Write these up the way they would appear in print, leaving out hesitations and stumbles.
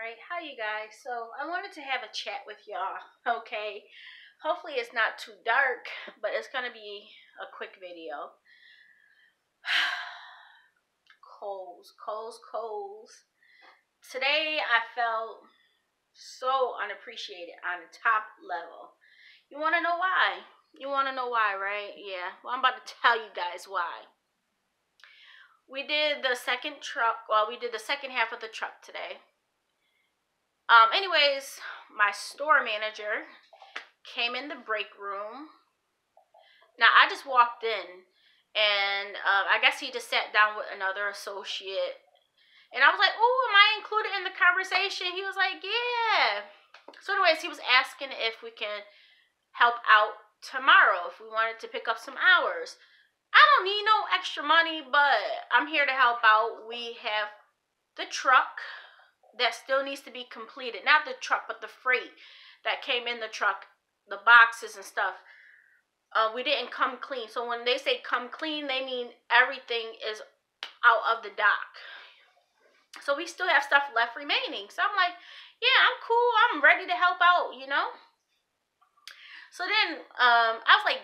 Alright, hi you guys. So I wanted to have a chat with y'all, okay? Hopefully it's not too dark, but it's gonna be a quick video. Kohls, Kohls, Kohls. Today I felt so unappreciated on the top level. You wanna know why? You wanna know why, right? Yeah, well I'm about to tell you guys why. We did the second half of the truck today. Anyways, my store manager came in the break room. Now, I just walked in, and I guess he just sat down with another associate. And I was like, oh, am I included in the conversation? He was like, yeah. So anyways, he was asking if we can help out tomorrow, if we wanted to pick up some hours. I don't need no extra money, but I'm here to help out. We have the truck that still needs to be completed. Not the truck, but the freight that came in the truck, the boxes and stuff. We didn't come clean. So when they say come clean, they mean everything is out of the dock. So we still have stuff left remaining. So I'm like, yeah, I'm cool. I'm ready to help out, you know? So then I was like,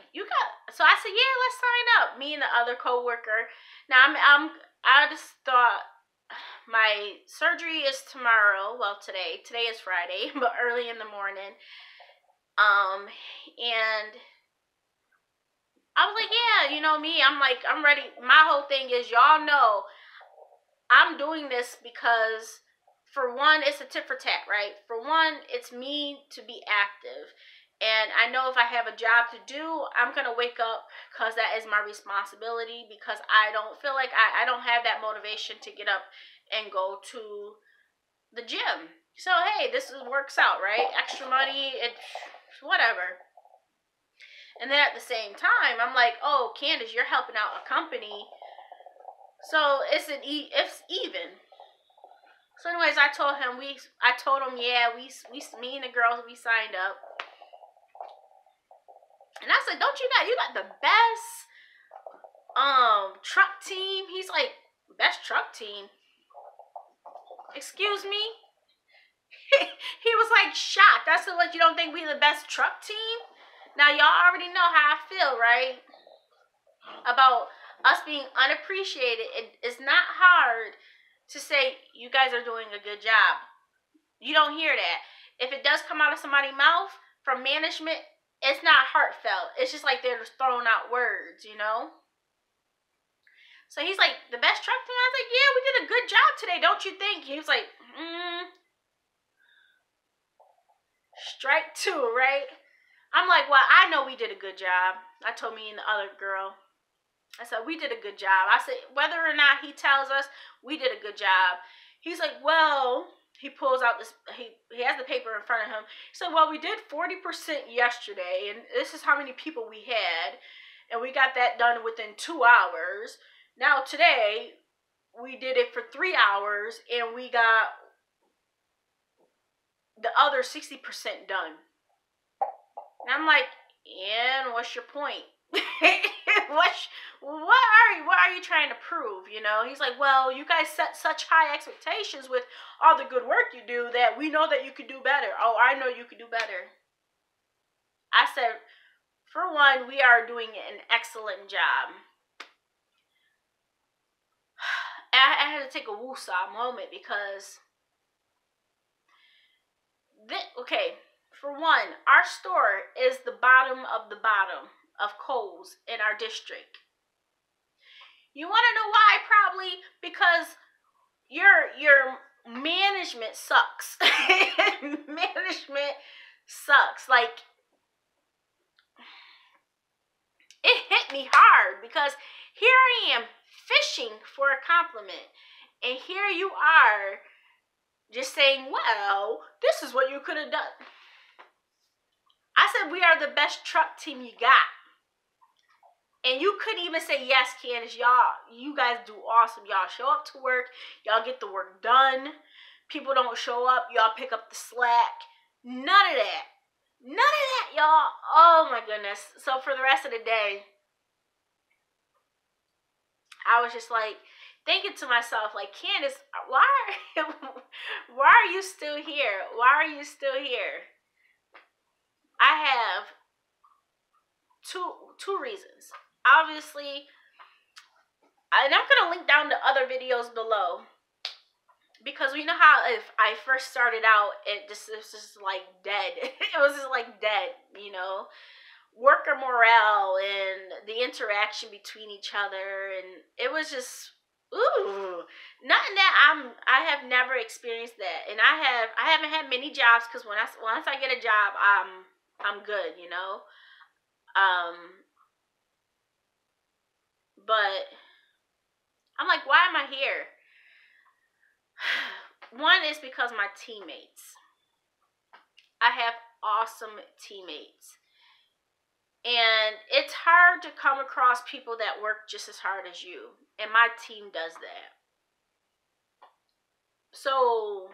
so I said, yeah, let's sign up. Me and the other coworker. Now I just thought, my surgery is tomorrow. Well, today is Friday, but early in the morning. And I was like, yeah, you know me, I'm like, I'm ready. My whole thing is, y'all know I'm doing this because, for one, it's a tit for tat, right? For one, it's me to be active. And I know if I have a job to do, I'm going to wake up because that is my responsibility, because I don't feel like I don't have that motivation to get up and go to the gym. So, hey, works out, right? Extra money, it's whatever. And then at the same time, I'm like, oh, Candace, you're helping out a company. So, it's even. So, anyways, I told him, yeah, me and the girls, we signed up. And I said, don't you got the best truck team? He's like, best truck team? Excuse me? He was like shocked. I said, what, you don't think we the best truck team? Now, y'all already know how I feel, right? About us being unappreciated. It's not hard to say you guys are doing a good job. You don't hear that. If it does come out of somebody's mouth from management, it's not heartfelt. It's just like they're just throwing out words, you know? So he's like, the best truck team? I was like, yeah, we did a good job today, don't you think? He was like, strike two, right? I'm like, well, I know we did a good job. I told me and the other girl. I said, we did a good job. I said, whether or not he tells us, we did a good job. He's like, well, he pulls out this, he has the paper in front of him. He said, well, we did 40% yesterday, and this is how many people we had, and we got that done within 2 hours. Now today, we did it for 3 hours, and we got the other 60% done. And I'm like, yeah, and what's your point? What are you trying to prove, you know? He's like, well, you guys set such high expectations with all the good work you do that we know that you could do better. Oh, I know you could do better. I said, for one, we are doing an excellent job. I had to take a woosah moment because, okay, for one, our store is the bottom of the bottom of Kohls in our district. You want to know why? Probably because your management sucks. Management sucks. Like, it hit me hard because here I am fishing for a compliment, and here you are just saying, well, this is what you could have done. I said, we are the best truck team you got. And you couldn't even say, yes, Candace, you guys do awesome. Y'all show up to work. Y'all get the work done. People don't show up. Y'all pick up the slack. None of that. None of that, y'all. Oh, my goodness. So for the rest of the day, I was just like, thinking to myself, like, Candace, why are you still here? Why are you still here? I have two reasons. Obviously, and I'm gonna link down the other videos below, because you know how if I first started out, it was just like dead. It was just like dead, you know. Worker morale and the interaction between each other, and it was just nothing that I have never experienced that, and I haven't had many jobs, because once I get a job, I'm good, you know. But I'm like, why am I here? One is because my teammates. I have awesome teammates. And it's hard to come across people that work just as hard as you. And my team does that. So,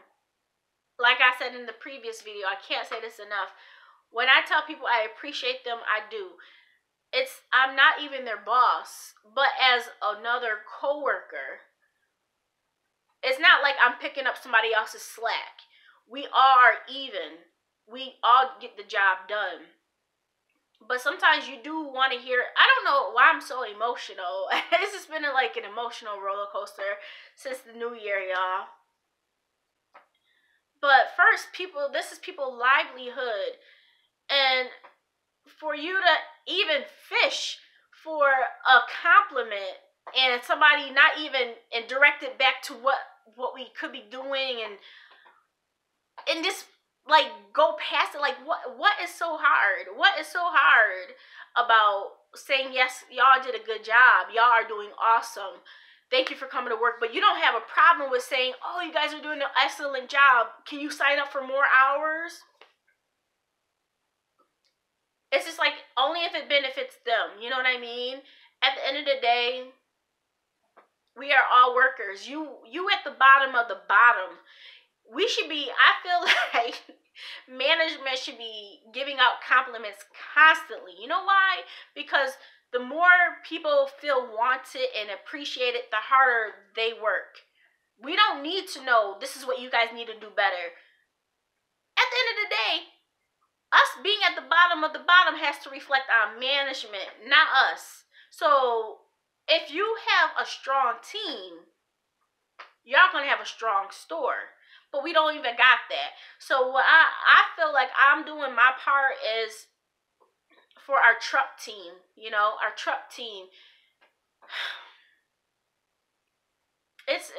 like I said in the previous video, I can't say this enough. When I tell people I appreciate them, I do. I'm not even their boss, but as another coworker, it's not like I'm picking up somebody else's slack. We are even. We all get the job done. But sometimes you do want to hear, I don't know why I'm so emotional. It's just been like an emotional roller coaster since the new year, y'all. But first, this is people's livelihood. And for you to even fish for a compliment and somebody not even and direct it back to what we could be doing, and just like go past it, like what is so hard? What is so hard about saying, yes, y'all did a good job, y'all are doing awesome, thank you for coming to work, but you don't have a problem with saying, oh, you guys are doing an excellent job, can you sign up for more hours? It's just like, only if it benefits them, you know what I mean? At the end of the day, we are all workers. You at the bottom of the bottom. We should be, I feel like management should be giving out compliments constantly. You know why? Because the more people feel wanted and appreciated, the harder they work. We don't need to know, this is what you guys need to do better. At the end of the day, us being at the bottom of the bottom has to reflect on management, not us. So if you have a strong team, y'all gonna have a strong store. But we don't even got that. So what I feel like I'm doing my part is for our truck team, you know, our truck team. It's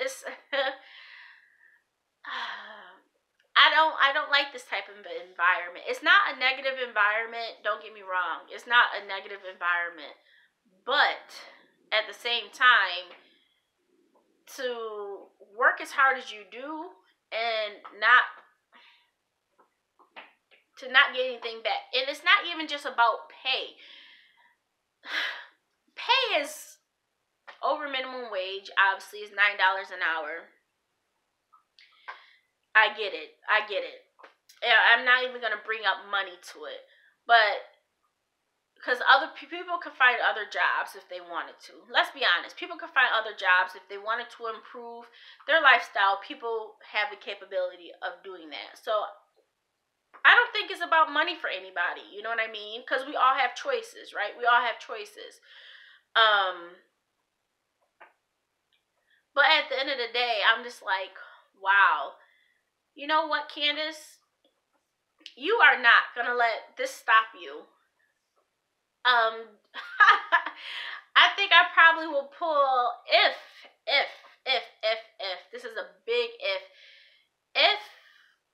I don't like this type of environment. It's not a negative environment, don't get me wrong. It's not a negative environment. But at the same time, to work as hard as you do and not get anything back. And it's not even just about pay. Pay is over minimum wage. Obviously, it's $9 an hour. I get it. I'm not even going to bring up money to it. But because other people could find other jobs if they wanted to. Let's be honest. People could find other jobs if they wanted to improve their lifestyle. People have the capability of doing that. So I don't think it's about money for anybody. You know what I mean? Because we all have choices, right? We all have choices. But at the end of the day, I'm just like, wow. You know what, Candace? You are not going to let this stop you. I think I probably will pull if this is a big if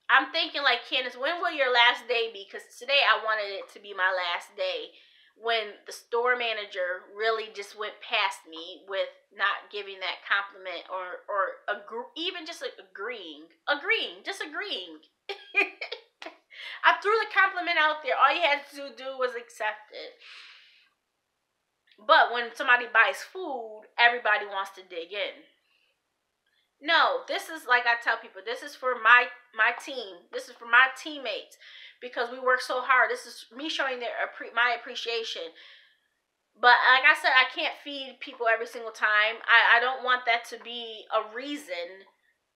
I'm thinking like, Candace, when will your last day be? Because today I wanted it to be my last day, when the store manager really just went past me with not giving that compliment or even just agreeing. I threw the compliment out there. All you had to do was accept it. But when somebody buys food, everybody wants to dig in. No, this is, like I tell people, this is for my team. This is for my teammates, because we work so hard. This is me showing my appreciation. But like I said, I can't feed people every single time. I don't want that to be a reason.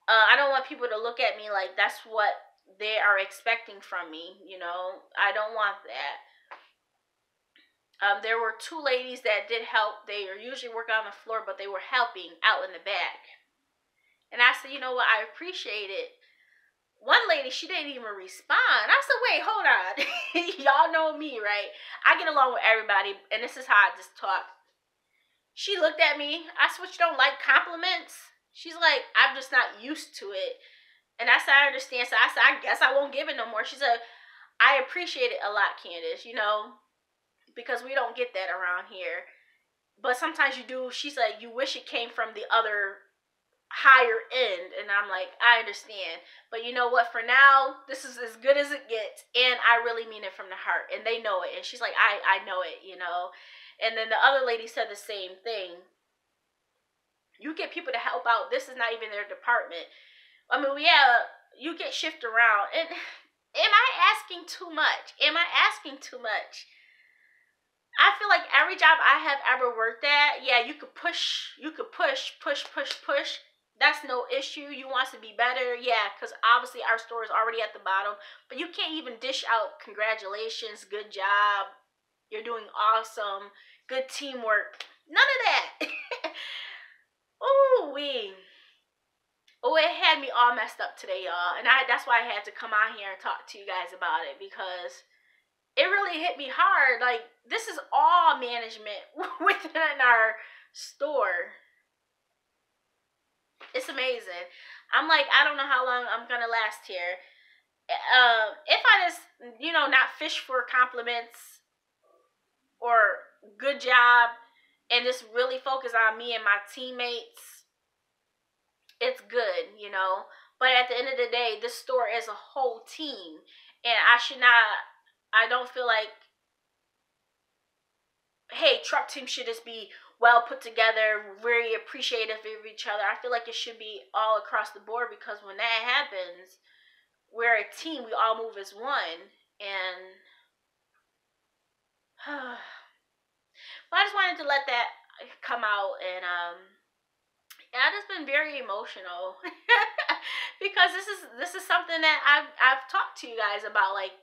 I don't want people to look at me like that's what they are expecting from me. I don't want that. There were two ladies that did help. They are usually working on the floor, but they were helping out in the back. And I said, you know what? I appreciate it. One lady, she didn't even respond. I said, wait, hold on. Y'all know me, right? I get along with everybody, and this is how I just talk. She looked at me. I said, what, you don't like compliments? She's like, I'm just not used to it. And I said, I understand. So I said, I guess I won't give it no more. She said, I appreciate it a lot, Candace, because we don't get that around here. But sometimes you do. She's like, you wish it came from the other higher end. And I'm like, I understand. But you know what? For now, this is as good as it gets. And I really mean it from the heart. And they know it. And she's like, I know it, And then the other lady said the same thing. You get people to help out. This is not even their department. I mean, yeah, you get shifted around. And am I asking too much? Am I asking too much? I feel like every job I have ever worked at, yeah, you could push. That's no issue. You want to be better, yeah, because obviously our store is already at the bottom. But you can't even dish out congratulations, good job, you're doing awesome, good teamwork. None of that. It had me all messed up today, y'all. And that's why I had to come out here and talk to you guys about it, because it really hit me hard. Like, this is all management within our store. It's amazing. I'm like, I don't know how long I'm gonna last here. If I just, not fish for compliments or good job and just really focus on me and my teammates, it's good, But at the end of the day, this store is a whole team, and I don't feel like, hey, truck team should just be well put together, very appreciative of each other. I feel like it should be all across the board, because when that happens, we're a team. We all move as one. And I just wanted to let that come out. And I've just been very emotional because this is something that I've talked to you guys about. Like,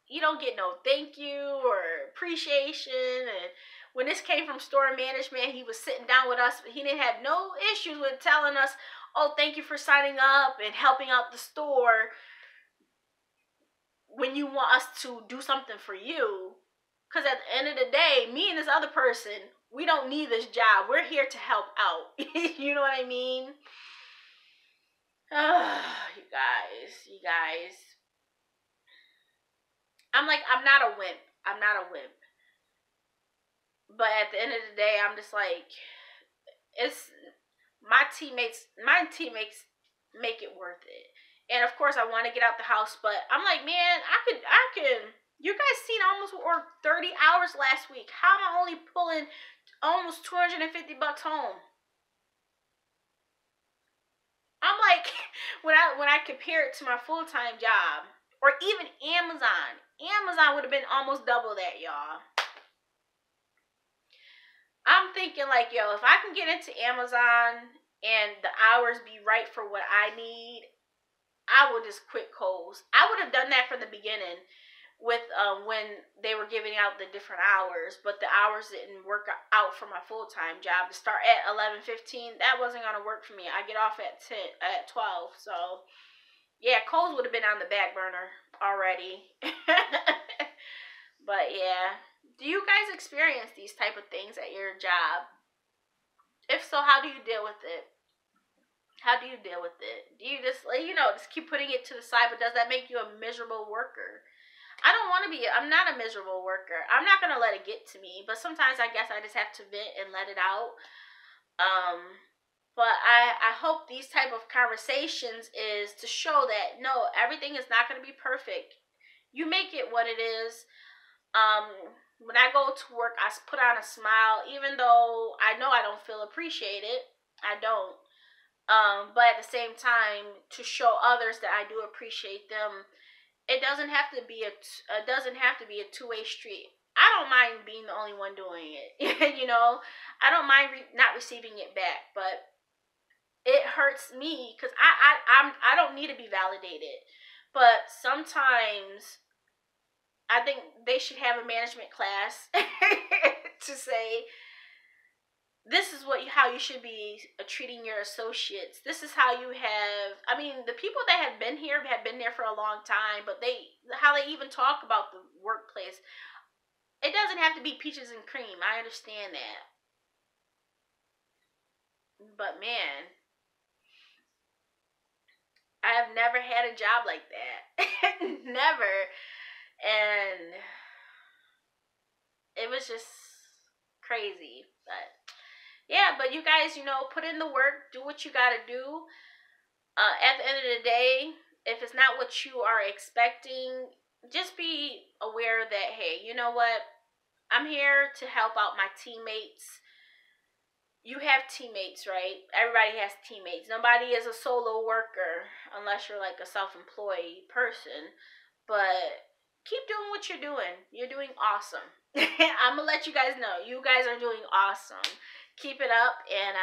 you don't get no thank you or appreciation. And when this came from store management, he was sitting down with us. He didn't have no issues with telling us, oh, thank you for signing up and helping out the store when you want us to do something for you. Because at the end of the day, me and this other person, we don't need this job. We're here to help out. You know what I mean? You guys. I'm like, I'm not a wimp. But at the end of the day, I'm just like, it's my teammates make it worth it. And of course I want to get out the house, but I'm like, man, I could you guys seen almost worked 30 hours last week. How am I only pulling almost $250 home? I'm like, when I compare it to my full-time job, or even Amazon would have been almost double that, y'all. I'm thinking like, yo, if I can get into Amazon and the hours be right for what I need, I will just quit Kohls. I would have done that from the beginning with when they were giving out the different hours, but the hours didn't work out for my full-time job. To start at 11:15, that wasn't going to work for me. I get off at 12, so yeah, Kohls would have been on the back burner already. But yeah, do you guys experience these type of things at your job? If so, how do you deal with it? Do you just, just keep putting it to the side, but does that make you a miserable worker? I'm not a miserable worker. I'm not going to let it get to me, but sometimes I guess I just have to vent and let it out. But I hope these type of conversations is to show that, no, everything is not going to be perfect. You make it what it is. When I go to work, I put on a smile, even though I know I don't feel appreciated. I don't. But at the same time, to show others that I do appreciate them, it doesn't have to be a two-way street. I don't mind being the only one doing it. You know, I don't mind not receiving it back, but it hurts me because I don't need to be validated. But sometimes I think they should have a management class to say this is how you should be treating your associates. This is how you have. I mean, the people that have been here have been there for a long time, but how they even talk about the workplace. It doesn't have to be peaches and cream. I understand that, but man, I have never had a job like that. Never, and it was just crazy. But yeah, but you guys, put in the work, do what you gotta do. At the end of the day, if it's not what you are expecting, just be aware that, hey, you know what? I'm here to help out my teammates. You have teammates, right? Everybody has teammates. Nobody is a solo worker unless you're like a self-employed person. But keep doing what you're doing. You're doing awesome. I'm going to let you guys know. You guys are doing awesome. Keep it up, and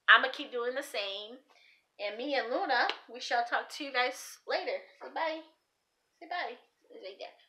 I'm going to keep doing the same. And me and Luna, we shall talk to you guys later. Say bye. Say bye. Say that.